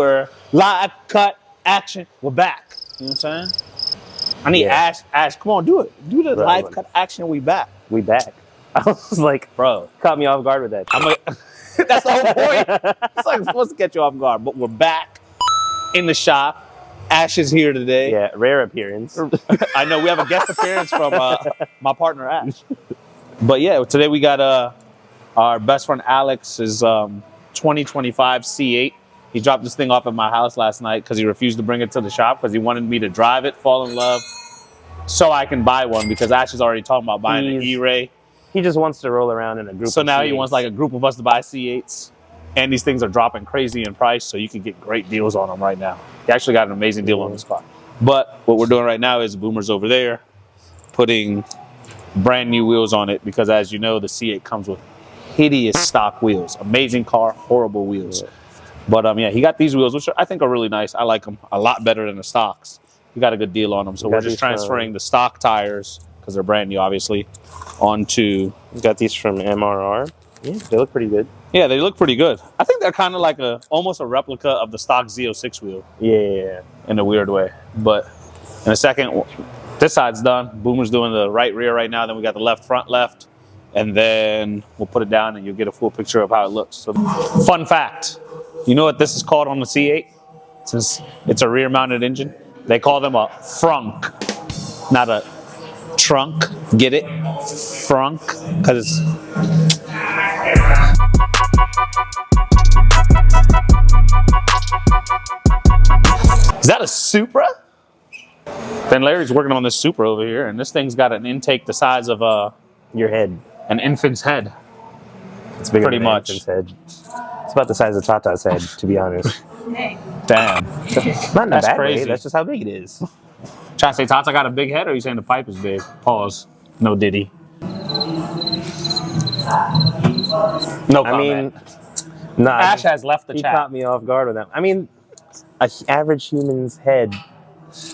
We're live, cut, action. We're back. You know what I'm saying? I need Ash, come on, do it. Do the live, cut, action. We back. We back. I was like, bro, caught me off guard with that. That's the whole point. It's like supposed to get you off guard, but we're back in the shop. Ash is here today. Yeah, rare appearance. I know we have a guest appearance from my partner Ash. But yeah, today we got our best friend Alex's 2025 C8. He dropped this thing off at my house last night because he refused to bring it to the shop because he wanted me to drive it, fall in love, so I can buy one because Ash is already talking about buying an E-Ray. He just wants to roll around in a group. So of now C8s. he wants like a group of us to buy C8s. And these things are dropping crazy in price, so you can get great deals on them right now. He actually got an amazing deal on this car. But what we're doing right now is Boomer's over there putting brand new wheels on it because, as you know, the C8 comes with hideous stock wheels. Amazing car, horrible wheels. Yeah. But yeah, he got these wheels, which I think are really nice. I like them a lot better than the stocks. We got a good deal on them, so we're just transferring the stock tires, because they're brand new, obviously, onto... We got these from MRR. Yeah, they look pretty good. Yeah, they look pretty good. I think they're kind of like almost a replica of the stock Z06 wheel. Yeah. In a weird way. But in a second, this side's done. Boomer's doing the right rear right now. Then we got the left front left. And then we'll put it down and you'll get a full picture of how it looks. So, fun fact. You know what this is called on the C8? Since it's a rear-mounted engine, they call them a frunk, not a trunk. Get it? Frunk. Because it's... Is that a Supra? Then Larry's working on this Supra over here, and this thing's got an intake the size of your head, an infant's head. It's bigger pretty than much. An infant's head. It's about the size of Tata's head, to be honest. Damn. Not in a bad way. That's just how big it is. Trying to say Tata got a big head, or are you saying the pipe is big? Pause. No diddy. No comment. I mean, nah. Ash has left the chat. He caught me off guard with that. I mean, an average human's head.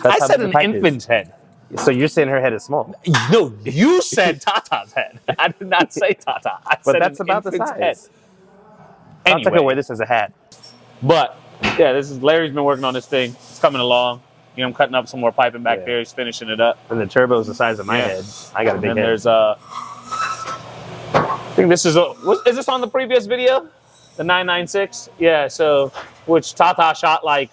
That's I said an infant's head. So you're saying her head is small? No, you said Tata's head. I did not say Tata. I but said that's about the size. Head. Anyway. I could wear this as a hat. But yeah, this is Larry's been working on this thing. It's coming along. You know, I'm cutting up some more piping back there. He's finishing it up. And the turbo's the size of my head. I got a big head. And there's I think this is is this on the previous video? The 996? Yeah, so which Tata shot like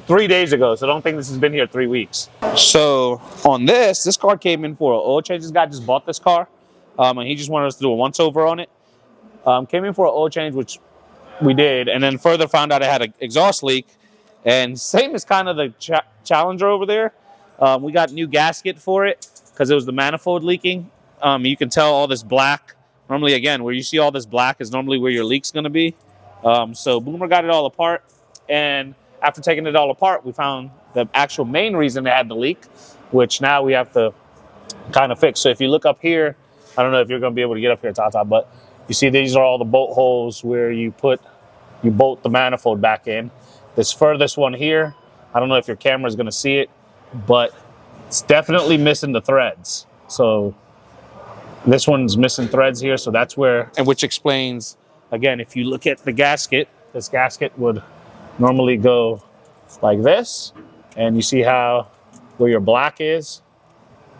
3 days ago, so don't think this has been here 3 weeks. So on this car came in for an oil change. This guy just bought this car, and he just wanted us to do a once-over on it. Came in for an oil change, which we did, and then further found out it had an exhaust leak. And same as kind of the Challenger over there. We got new gasket for it because it was the manifold leaking. You can tell all this black. Normally, again, where you see all this black is normally where your leak's going to be. So Boomer got it all apart, and after taking it all apart, we found the actual main reason they had the leak, which now we have to kind of fix. So if you look up here, I don't know if you're going to be able to get up here, Tata, but you see these are all the bolt holes where you bolt the manifold back in. This furthest one here, I don't know if your camera is going to see it, but it's definitely missing the threads. So this one's missing threads here, so that's where, and which explains, again, if you look at the gasket, this gasket would normally go like this, and you see how where your black is,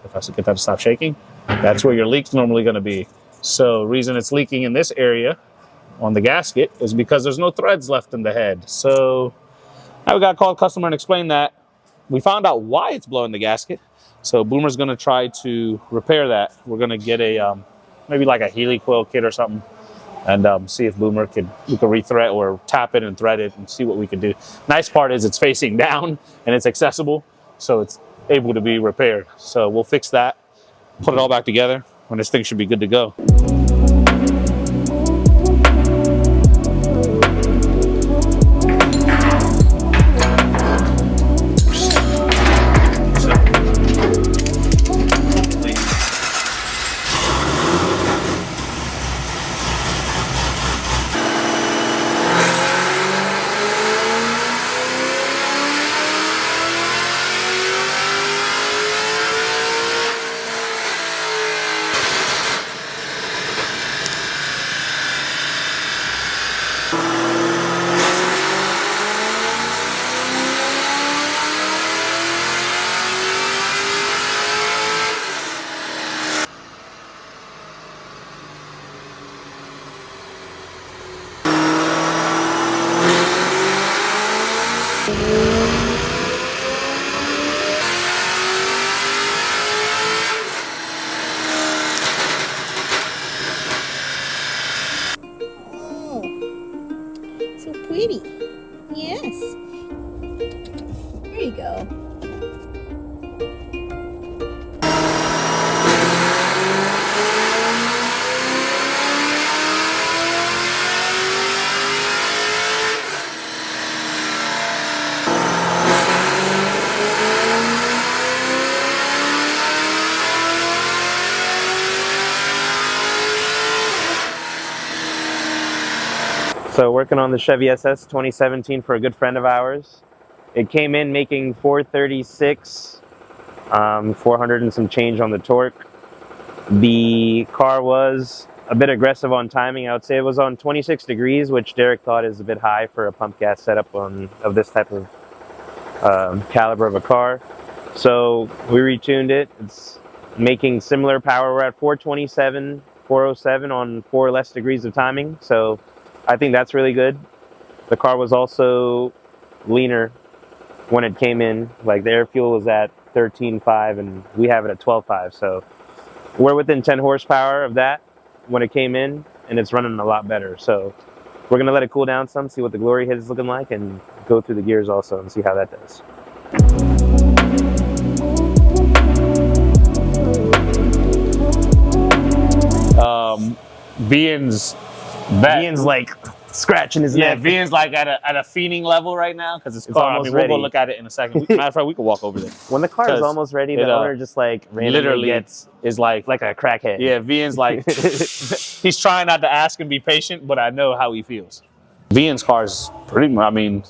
if I should get that to stop shaking, that's where your leak's normally going to be. So reason it's leaking in this area on the gasket is because there's no threads left in the head. So now we got to call the customer and explain that. We found out why it's blowing the gasket. So Boomer's going to try to repair that. We're going to get a maybe like a Healy coil kit or something, and see if we could rethread or tap it and thread it and see what we can do. Nice part is it's facing down and it's accessible, so it's able to be repaired. So we'll fix that, put it all back together, and this thing should be good to go. Oh, so pretty. Yes. There you go. So working on the Chevy SS 2017 for a good friend of ours. It came in making 436, 400 and some change on the torque. The car was a bit aggressive on timing. I would say it was on 26 degrees, which Derek thought is a bit high for a pump gas setup of this type of caliber of a car. So we retuned it. It's making similar power. We're at 427, 407 on 4 less degrees of timing. So I think that's really good. The car was also leaner when it came in. Like the air fuel was at 13.5 and we have it at 12.5. So we're within 10 horsepower of that when it came in, and it's running a lot better. So we're gonna let it cool down some, see what the glory hit is looking like, and go through the gears also and see how that does. Vian's like scratching his neck. Vian's like at a fiending level right now because it's car. I almost mean, we'll go ready. look at it in a second. Matter of fact, we could walk over there. When the car is 'Cause almost ready, the owner just like randomly literally gets is like a crackhead. Yeah, Vian's like he's trying not to ask and be patient, but I know how he feels. Vian's car is pretty much. I mean,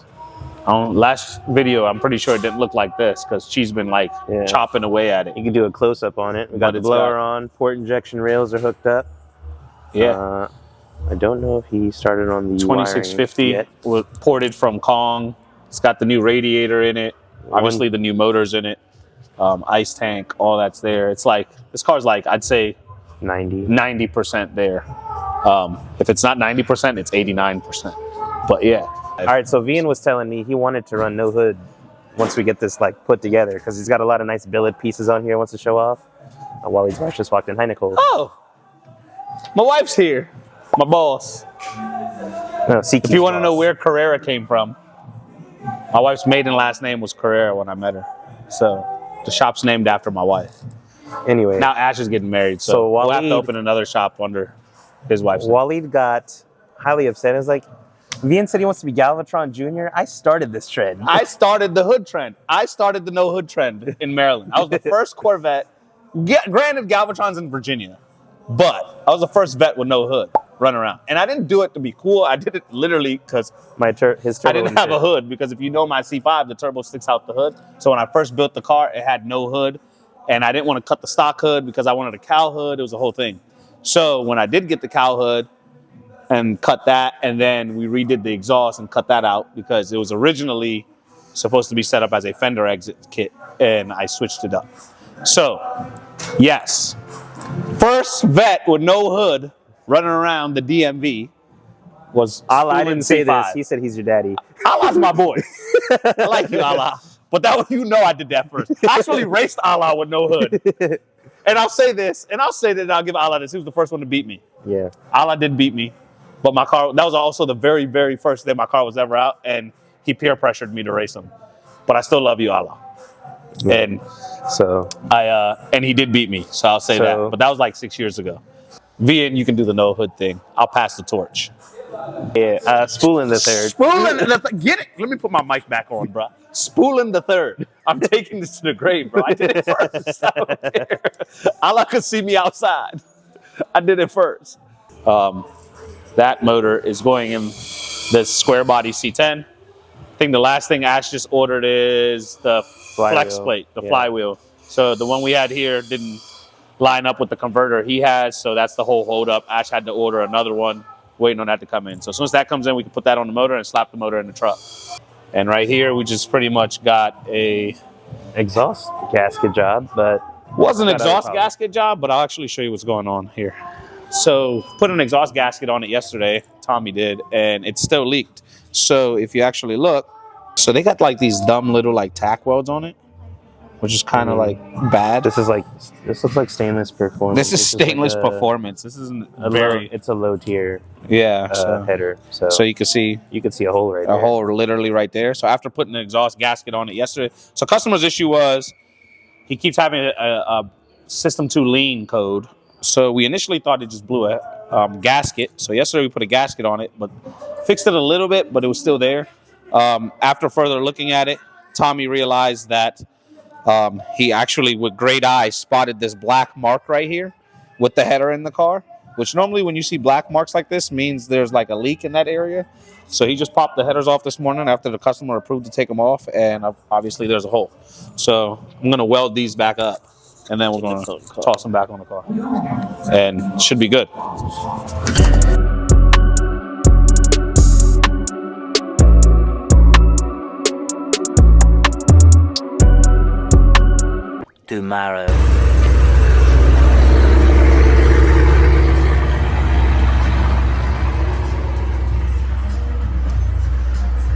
on last video, I'm pretty sure it didn't look like this because she's been like chopping away at it. You can do a close up on it. We got the blower on. Port injection rails are hooked up. Yeah. I don't know if he started on the 2650 was ported from Kong. It's got the new radiator in it. Obviously, the new motors in it. Ice tank, all that's there. It's like this car's like I'd say 90% there. If it's not 90%, it's 89%. But yeah. All right. So Vian was telling me he wanted to run no hood once we get this like put together because he's got a lot of nice billet pieces on here. Wants to show off. Walid's wife just walked in. Hi, Nicole. Oh, my wife's here. My boss. No, if you want to know where Carrera came from, my wife's maiden last name was Carrera when I met her. So the shop's named after my wife. Anyway. Now Ash is getting married, so we'll have to open another shop under his wife's name. Walid got highly upset. It was like, Vian said he wants to be Galvatron Jr. I started this trend. I started the hood trend. I started the no hood trend in Maryland. I was the first Corvette. Granted, Galvatron's in Virginia, but I was the first vet with no hood run around. And I didn't do it to be cool. I did it literally because his turbo I didn't have a hood, because if you know my C5, the turbo sticks out the hood. So when I first built the car, it had no hood. And I didn't want to cut the stock hood because I wanted a cow hood. It was a whole thing. So when I did get the cow hood and cut that, and then we redid the exhaust and cut that out because it was originally supposed to be set up as a fender exit kit, and I switched it up. So, yes, first vet with no hood running around the DMV was I didn't say this. He said he's your daddy. Allah's my boy. I like you, Allah. But that was, I did that first. I actually raced Allah with no hood. And I'll say this, and I'll give Allah this. He was the first one to beat me. Yeah. Allah did beat me. But my car, that was also the very, very first day my car was ever out, and he peer pressured me to race him. But I still love you, Allah. Yeah. And so and he did beat me, so I'll say that. But that was like 6 years ago. Vian, you can do the no hood thing. I'll pass the torch. Yeah, spooling the third. Get it? Let me put my mic back on, bro. Spooling the third. I'm taking this to the grave, bro. I did it first. I don't care. Allah could see me outside. I did it first. That motor is going in the square body C10. I think the last thing Ash just ordered is the flex plate, the flywheel. So the one we had here didn't line up with the converter he has, so that's the whole hold up. Ash had to order another one, waiting on that to come in. So as soon as that comes in, we can put that on the motor and slap the motor in the truck. And right here, we just pretty much got a exhaust gasket job, but wasn't an exhaust gasket job, but I'll actually show you what's going on here. So put an exhaust gasket on it yesterday, Tommy did, and it still leaked. So if you actually look, So they got like these dumb little like tack welds on it, which is kind of like bad. This looks like stainless performance. This is stainless performance. This isn't it's a low tier header. So you can see a hole right there. A hole literally right there. So after putting an exhaust gasket on it yesterday, so customer's issue was he keeps having a system 2 lean code. So we initially thought it just blew a gasket. So yesterday we put a gasket on it, but fixed it a little bit, but it was still there. After further looking at it, Tommy realized that he actually, with great eyes, spotted this black mark right here with the header in the car, which normally when you see black marks like this means there's like a leak in that area. So he just popped the headers off this morning after the customer approved to take them off, and obviously there's a hole. So I'm going to weld these back up, and then we're going to toss them back on the car, and it should be good. Tomorrow.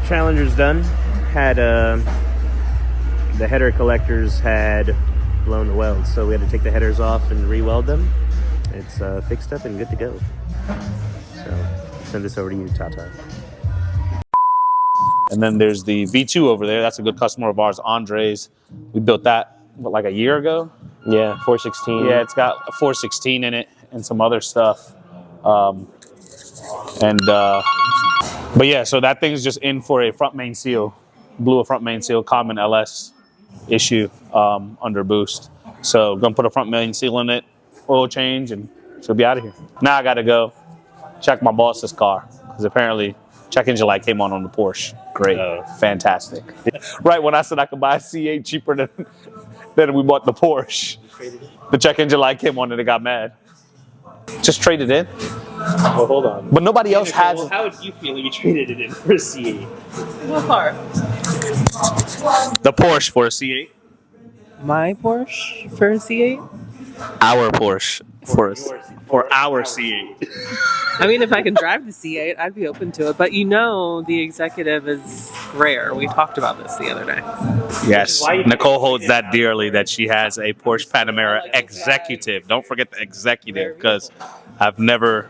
Challenger's done. Had the header collectors had blown the welds, so we had to take the headers off and re-weld them. It's fixed up and good to go. So send this over to you, Tata. And then there's the V2 over there. That's a good customer of ours, Andres. We built that like a year ago. Yeah, 416. Yeah, it's got a 416 in it and some other stuff. But yeah, so that thing's just in for a front main seal. Blew a front main seal, common LS issue under boost. So gonna put a front main seal in it, oil change, and she'll be out of here. Now I gotta go check my boss's car, because apparently check engine light came on the Porsche. Great, fantastic. Right when I said I could buy a C8 cheaper than we bought the Porsche, the check engine light came on and it got mad. Just traded in. Well, hold on. But nobody else has. Well, how would you feel if you traded it in for a C8? What car? The Porsche for a C8. My Porsche for a C8? Our Porsche for our C8. I mean, if I can drive the C8, I'd be open to it. But you know, the executive is rare. We talked about this the other day. Yes, Nicole holds that dearly, that she has a Porsche Panamera executive. Don't forget the executive, because I've never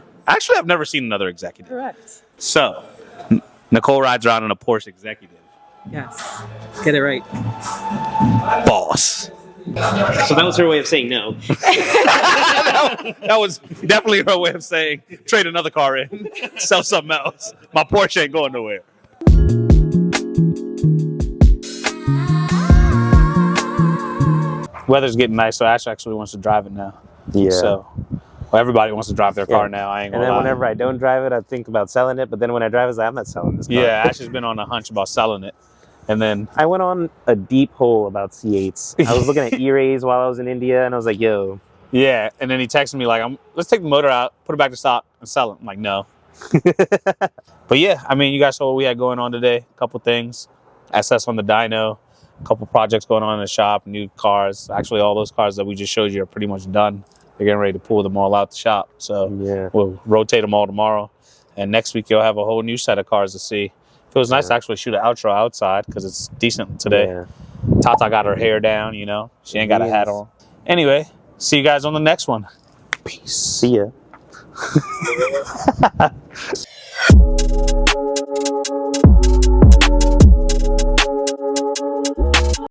seen another executive. Correct. So, Nicole rides around in a Porsche executive. Yes. Get it right. Boss. So that was her way of saying no. That was definitely her way of saying, trade another car in, sell something else. My Porsche ain't going nowhere. Weather's getting nice, so Ash actually wants to drive it now. Yeah. So, well, everybody wants to drive their car now. I ain't gonna lie. And then lie. whenever I don't drive it, I think about selling it. But then when I drive it, I'm not selling this car. Yeah, Ash has been on a hunch about selling it. And then I went on a deep hole about C8s. I was looking at E-Rays while I was in India, and I was like, yo. Yeah, and then he texted me like, let's take the motor out, put it back to stock, and sell it. I'm like, no. But yeah, I mean, you guys saw what we had going on today. A couple things. SS on the dyno. A couple projects going on in the shop. New cars. Actually, all those cars that we just showed you are pretty much done. They're getting ready to pull them all out the shop. So yeah, we'll rotate them all tomorrow. And next week, you'll have a whole new set of cars to see. It was nice to actually shoot an outro outside because it's decent today. Yeah. Tata got her hair down, you know. She ain't got a hat on. Anyway, see you guys on the next one. Peace. See ya.